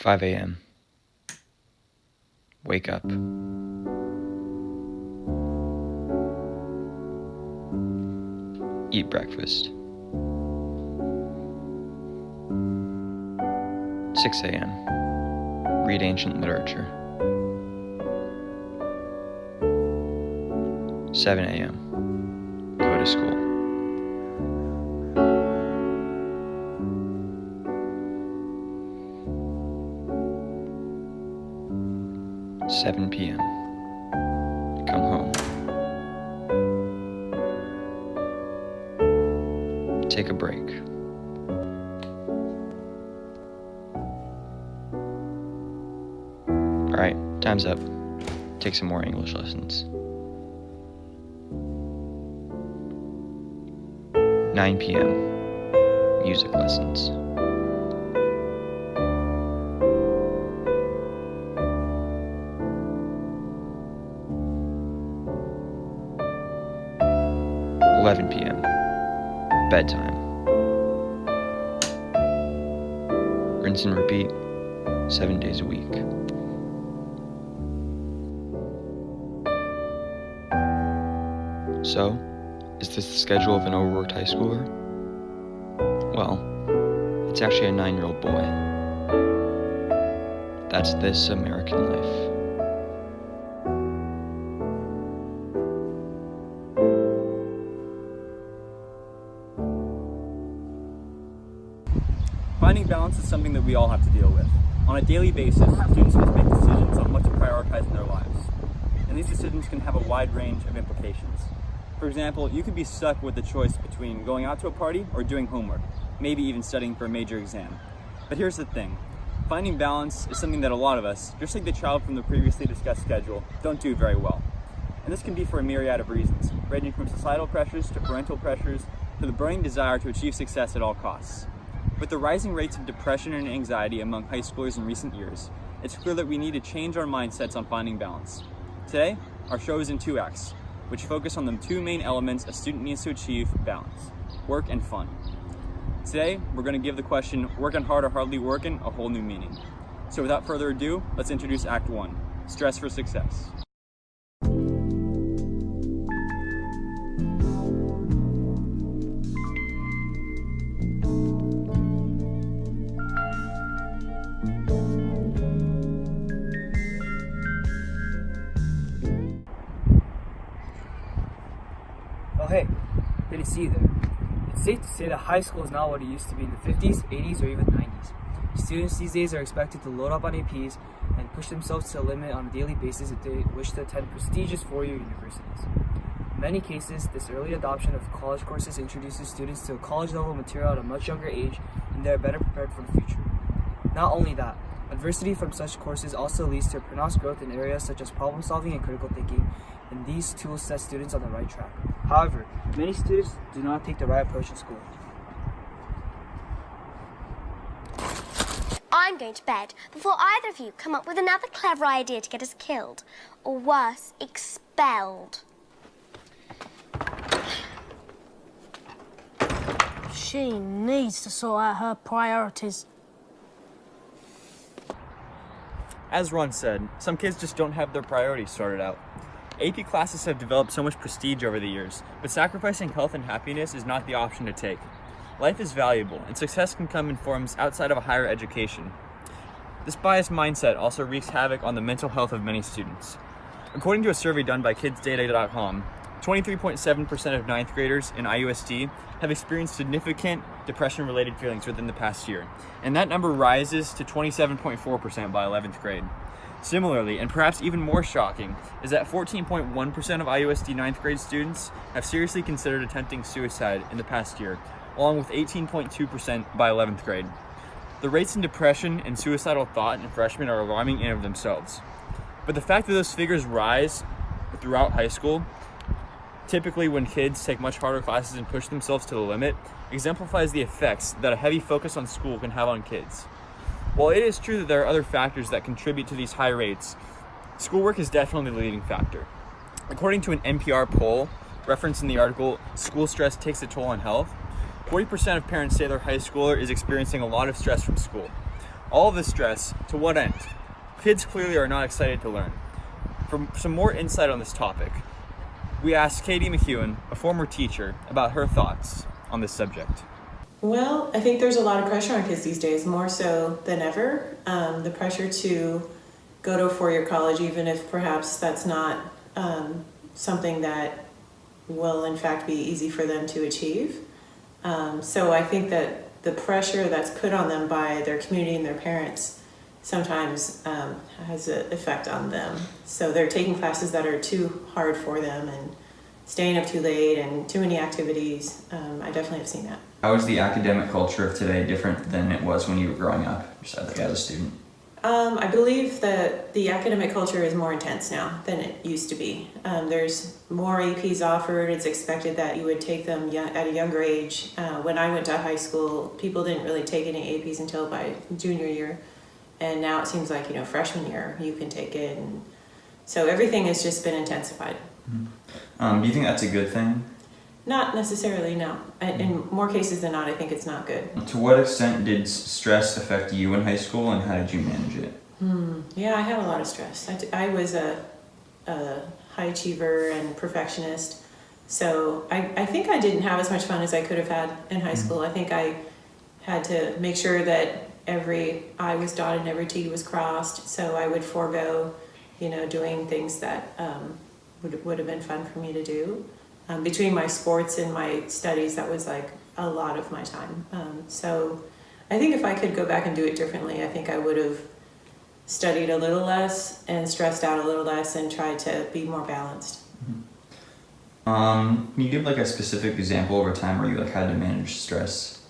5 a.m. Wake up. Eat breakfast. 6 a.m. Read ancient literature. 7 a.m. Go to school. 7 p.m. Come home. Take a break. Alright, time's up. Take some more English lessons. 9 p.m. Music lessons. 11 p.m. Bedtime. Rinse and repeat 7 days a week. So, is this the schedule of an overworked high schooler? Well, it's actually a 9-year-old boy. That's this American life. Finding balance is something that we all have to deal with. On a daily basis, students must make decisions on what to prioritize in their lives. And these decisions can have a wide range of implications. For example, you could be stuck with the choice between going out to a party or doing homework, maybe even studying for a major exam. But here's the thing. Finding balance is something that a lot of us, just like the child from the previously discussed schedule, don't do very well. And this can be for a myriad of reasons, ranging from societal pressures to parental pressures to the burning desire to achieve success at all costs. With the rising rates of depression and anxiety among high schoolers in recent years, it's clear that we need to change our mindsets on finding balance. Today, our show is in 2 acts, which focus on the 2 main elements a student needs to achieve balance: work and fun. Today, we're going to give the question, working hard or hardly working, a whole new meaning. So without further ado, let's introduce Act 1, Stress for Success. Oh hey, good to see you there. It's safe to say that high school is not what it used to be in the 50s, 80s, or even 90s. Students these days are expected to load up on APs and push themselves to the limit on a daily basis if they wish to attend prestigious four-year universities. In many cases, this early adoption of college courses introduces students to a college-level material at a much younger age, and they are better prepared for the future. Not only that, adversity from such courses also leads to pronounced growth in areas such as problem solving and critical thinking, and these tools set students on the right track. However, many students do not take the right approach in school. I'm going to bed before either of you come up with another clever idea to get us killed, or worse, expelled. She needs to sort out her priorities. As Ron said, some kids just don't have their priorities sorted out. AP classes have developed so much prestige over the years, but sacrificing health and happiness is not the option to take. Life is valuable, and success can come in forms outside of a higher education. This biased mindset also wreaks havoc on the mental health of many students. According to a survey done by KidsData.com, 23.7% of 9th graders in IUSD have experienced significant depression-related feelings within the past year, and that number rises to 27.4% by 11th grade. Similarly, and perhaps even more shocking, is that 14.1% of IUSD 9th grade students have seriously considered attempting suicide in the past year, along with 18.2% by 11th grade. The rates in depression and suicidal thought in freshmen are alarming in and of themselves. But the fact that those figures rise throughout high school, typically when kids take much harder classes and push themselves to the limit, exemplifies the effects that a heavy focus on school can have on kids. While it is true that there are other factors that contribute to these high rates, schoolwork is definitely the leading factor. According to an NPR poll referenced in the article, School Stress Takes a Toll on Health, 40% of parents say their high schooler is experiencing a lot of stress from school, All of this stress, to what end? Kids clearly are not excited to learn. For some more insight on this topic, we asked Katie McEwen, a former teacher, about her thoughts on this subject. Well, I think there's a lot of pressure on kids these days, more so than ever. The pressure to go to a four-year college, even if perhaps that's not something that will in fact be easy for them to achieve. So I think that the pressure that's put on them by their community and their parents sometimes has an effect on them. So they're taking classes that are too hard for them and staying up too late and too many activities. I definitely have seen that. How is the academic culture of today different than it was when you were growing up, just as a student? I believe that the academic culture is more intense now than it used to be. There's more APs offered. It's expected that you would take them at a younger age. When I went to high school, people didn't really take any APs until by junior year. And now it seems like, freshman year, you can take it. And so everything has just been intensified. Do you think that's a good thing? Not necessarily, no. In more cases than not, I think it's not good. To what extent did stress affect you in high school, and how did you manage it? Yeah, I had a lot of stress. I was a high achiever and perfectionist. So I think I didn't have as much fun as I could have had in high school. I think I had to make sure that every I was dotted and every T was crossed. So I would forego, doing things that would have been fun for me to do. Between my sports and my studies, that was like a lot of my time. So I think if I could go back and do it differently, I think I would have studied a little less and stressed out a little less and tried to be more balanced. Can you give a specific example over time where you had to manage stress?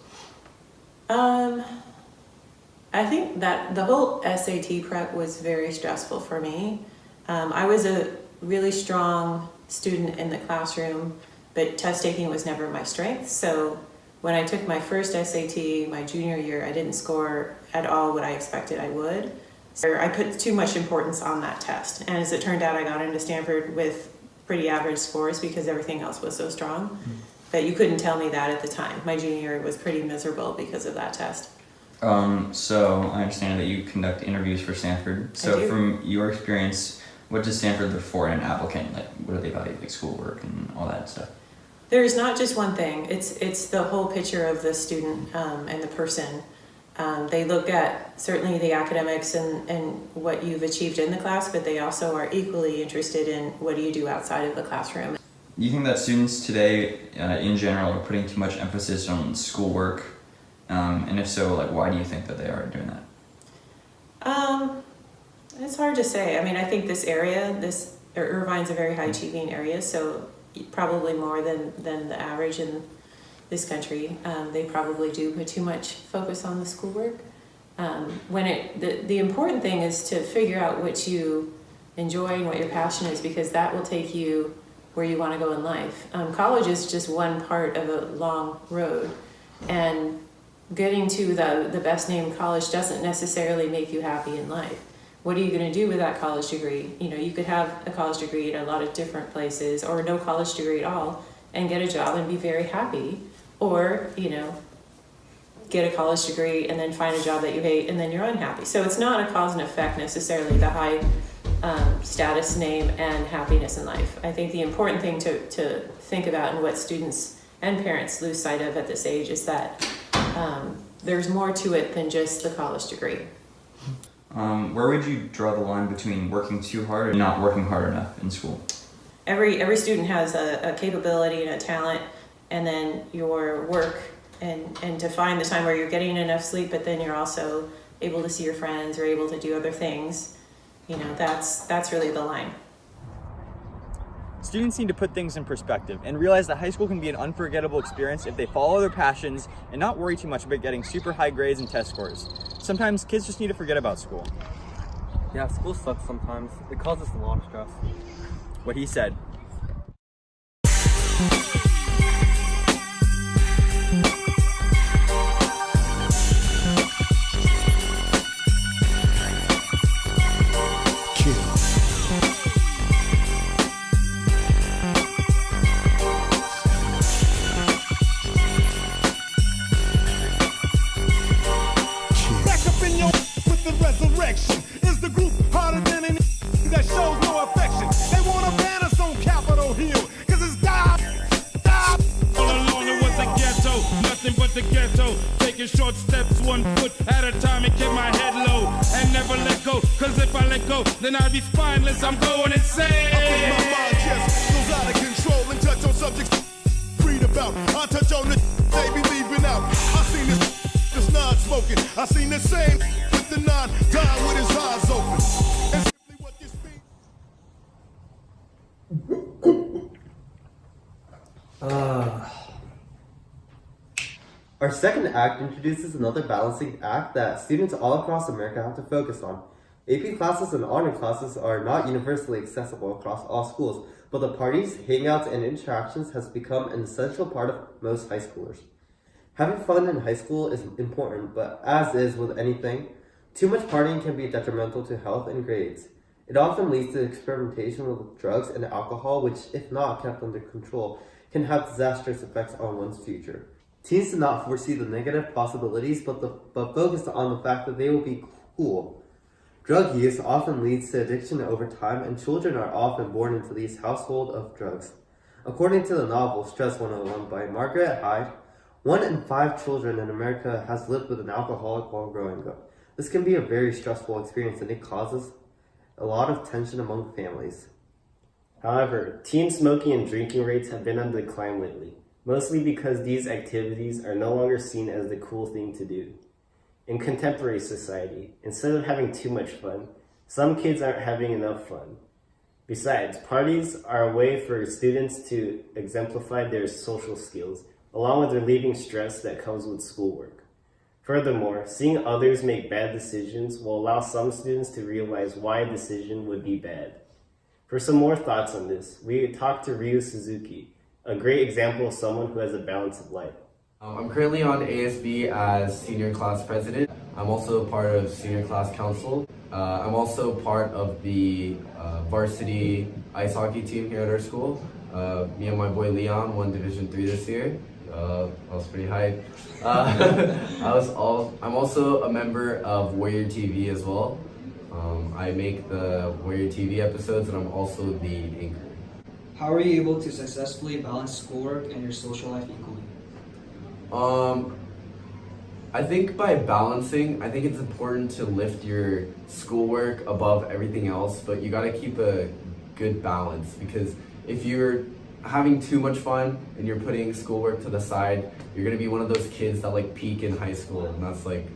I think that the whole SAT prep was very stressful for me. I was a really strong student in the classroom, but test taking was never my strength. So when I took my first SAT my junior year, I didn't score at all what I expected I would. So I put too much importance on that test. And as it turned out, I got into Stanford with pretty average scores because everything else was so strong. But you couldn't tell me that at the time. My junior year was pretty miserable because of that test. So I understand that you conduct interviews for Stanford. So I do. From your experience, what does Stanford look for in an applicant? What do they value, schoolwork and all that stuff? There's not just one thing. It's the whole picture of the student and the person. They look at certainly the academics and what you've achieved in the class, but they also are equally interested in what do you do outside of the classroom. Do you think that students today, in general, are putting too much emphasis on schoolwork? And if so, why do you think that they are doing that? It's hard to say. I mean, I think this area, Irvine's a very high achieving area, so probably more than the average in this country. They probably do put too much focus on the schoolwork. The important thing is to figure out what you enjoy and what your passion is, because that will take you where you want to go in life. College is just one part of a long road, and getting to the best named college doesn't necessarily make you happy in life. What are you going to do with that college degree? You could have a college degree at a lot of different places, or no college degree at all, and get a job and be very happy. Or, get a college degree and then find a job that you hate and then you're unhappy. So it's not a cause and effect necessarily, the high status, name, and happiness in life. I think the important thing to think about, and what students and parents lose sight of at this age, is that there's more to it than just the college degree. Where would you draw the line between working too hard and not working hard enough in school? Every student has a capability and a talent, and then your work, and to find the time where you're getting enough sleep, but then you're also able to see your friends or able to do other things. That's really the line. Students need to put things in perspective and realize that high school can be an unforgettable experience if they follow their passions and not worry too much about getting super high grades and test scores. Sometimes kids just need to forget about school. Yeah, school sucks sometimes. It causes a lot of stress. What he said. Back up in your ghetto, taking short steps 1 foot at a time and keep my head low and never let go. Cause if I let go, then I'll be spineless. I'm going insane. My mind just goes out of control and touch on subjects read about. I touch on the they be leaving out. I seen this just non-smoking. I seen the same with the non dying with his eyes open. And simply what this means. Our second act introduces another balancing act that students all across America have to focus on. AP classes and honor classes are not universally accessible across all schools, but the parties, hangouts, and interactions has become an essential part of most high schoolers. Having fun in high school is important, but as is with anything, too much partying can be detrimental to health and grades. It often leads to experimentation with drugs and alcohol, which, if not kept under control, can have disastrous effects on one's future. Teens do not foresee the negative possibilities, but focus on the fact that they will be cool. Drug use often leads to addiction over time, and children are often born into these households of drugs. According to the novel Stress 101 by Margaret Hyde, 1 in 5 children in America has lived with an alcoholic while growing up. This can be a very stressful experience, and it causes a lot of tension among families. However, teen smoking and drinking rates have been on the decline lately, mostly because these activities are no longer seen as the cool thing to do. In contemporary society, instead of having too much fun, some kids aren't having enough fun. Besides, parties are a way for students to exemplify their social skills, along with relieving stress that comes with schoolwork. Furthermore, seeing others make bad decisions will allow some students to realize why a decision would be bad. For some more thoughts on this, we talked to Ryu Suzuki, a great example of someone who has a balance of life. I'm currently on ASB as senior class president. I'm also part of senior class council. I'm also part of the varsity ice hockey team here at our school. Me and my boy Leon won Division 3 this year. I was pretty hyped. I'm also a member of Warrior TV as well. I make the Warrior TV episodes, and I'm also the anchor. How are you able to successfully balance schoolwork and your social life equally? I think by balancing, I think it's important to lift your schoolwork above everything else, but you gotta keep a good balance, because if you're having too much fun and you're putting schoolwork to the side, you're gonna be one of those kids that like peak in high school, and that's like,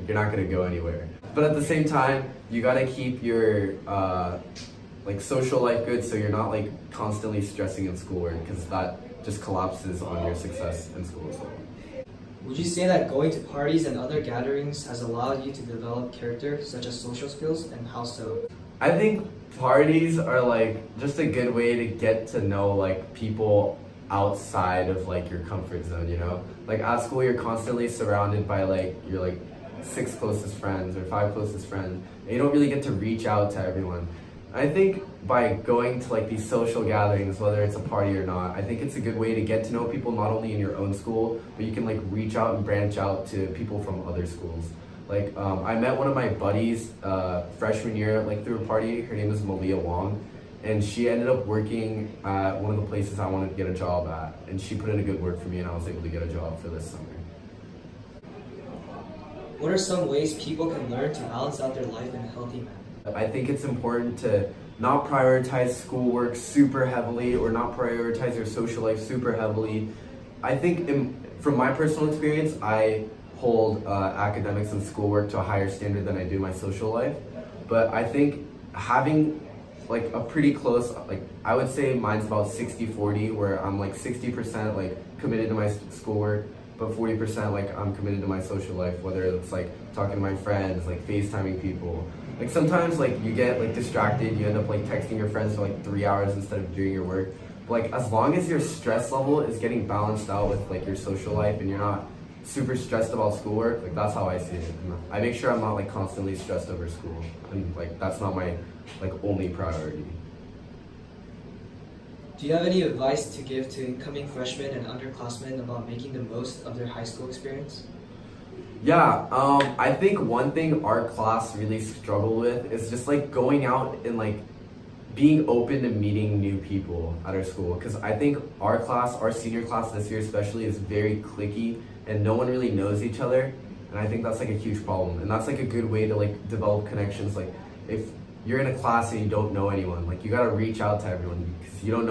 you're not gonna go anywhere. But at the same time, you gotta keep your like social life good, so you're not like constantly stressing in schoolwork, because that just collapses on your success in school as well. Would you say that going to parties and other gatherings has allowed you to develop character, such as social skills, and how so? I think parties are like just a good way to get to know like people outside of like your comfort zone, you know? Like at school, you're constantly surrounded by like your like 6 closest friends or 5 closest friends, and you don't really get to reach out to everyone. I think by going to like these social gatherings, whether it's a party or not, I think it's a good way to get to know people not only in your own school, but you can like reach out and branch out to people from other schools. Like I met one of my buddies freshman year like through a party. Her name is Malia Wong, and she ended up working at one of the places I wanted to get a job at, and she put in a good word for me, and I was able to get a job for this summer. What are some ways people can learn to balance out their life in a healthy manner? I think it's important to not prioritize schoolwork super heavily or not prioritize your social life super heavily. I think from my personal experience, I hold academics and schoolwork to a higher standard than I do my social life. But I think having like a pretty close, like I would say mine's about 60-40, where I'm like 60% like committed to my schoolwork, but 40% like I'm committed to my social life, whether it's like talking to my friends, like FaceTiming people. Like sometimes like you get like distracted, you end up like texting your friends for like 3 hours instead of doing your work. But like as long as your stress level is getting balanced out with like your social life and you're not super stressed about schoolwork, like that's how I see it. And I make sure I'm not like constantly stressed over school, and like that's not my like only priority. Do you have any advice to give to incoming freshmen and underclassmen about making the most of their high school experience? Yeah, I think one thing our class really struggled with is just like going out and like being open to meeting new people at our school. Because I think our class, our senior class this year especially, is very cliquey and no one really knows each other. And I think that's like a huge problem. And that's like a good way to like develop connections. Like if you're in a class and you don't know anyone, like you gotta reach out to everyone because you don't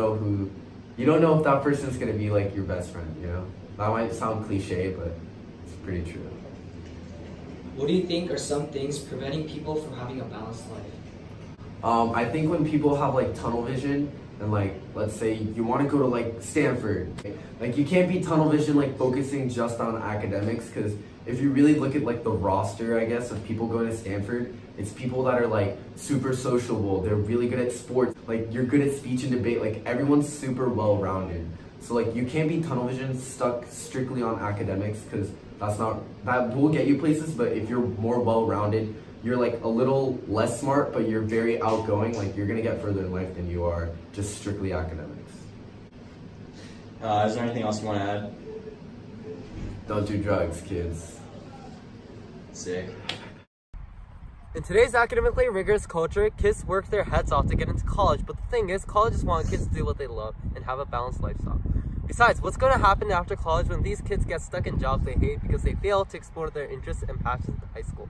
know if that person's gonna be like your best friend, you know? That might sound cliche, but it's pretty true. What do you think are some things preventing people from having a balanced life? I think when people have like tunnel vision and like, let's say you want to go to like Stanford, like you can't be tunnel vision like focusing just on academics, because if you really look at like the roster, I guess, of people going to Stanford, it's people that are like super sociable, they're really good at sports, like you're good at speech and debate, like everyone's super well-rounded. So like you can't be tunnel vision stuck strictly on academics, because that will get you places, but if you're more well-rounded, you're like a little less smart, but you're very outgoing, like you're gonna get further in life than you are just strictly academics. Is there anything else you want to add? Don't do drugs, kids. Sick. In today's academically rigorous culture, kids work their heads off to get into college, but the thing is, colleges want kids to do what they love and have a balanced lifestyle. Besides, what's going to happen after college when these kids get stuck in jobs they hate because they fail to explore their interests and passions in high school?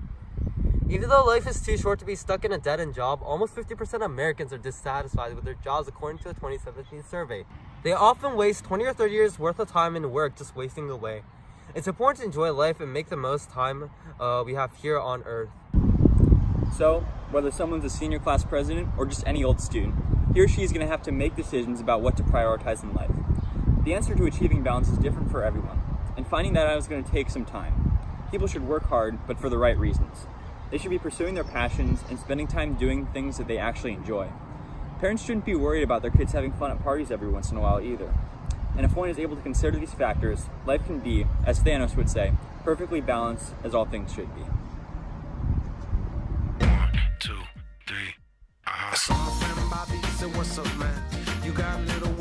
Even though life is too short to be stuck in a dead-end job, almost 50% of Americans are dissatisfied with their jobs according to a 2017 survey. They often waste 20 or 30 years worth of time in work just wasting away. It's important to enjoy life and make the most time we have here on Earth. So, whether someone's a senior class president or just any old student, he or she is going to have to make decisions about what to prioritize in life. The answer to achieving balance is different for everyone, and finding that out is going to take some time. People should work hard, but for the right reasons. They should be pursuing their passions and spending time doing things that they actually enjoy. Parents shouldn't be worried about their kids having fun at parties every once in a while either. And if one is able to consider these factors, life can be, as Thanos would say, perfectly balanced as all things should be. 1, 2, 3. I saw a friend Bobby, said, what's up, man? You got a little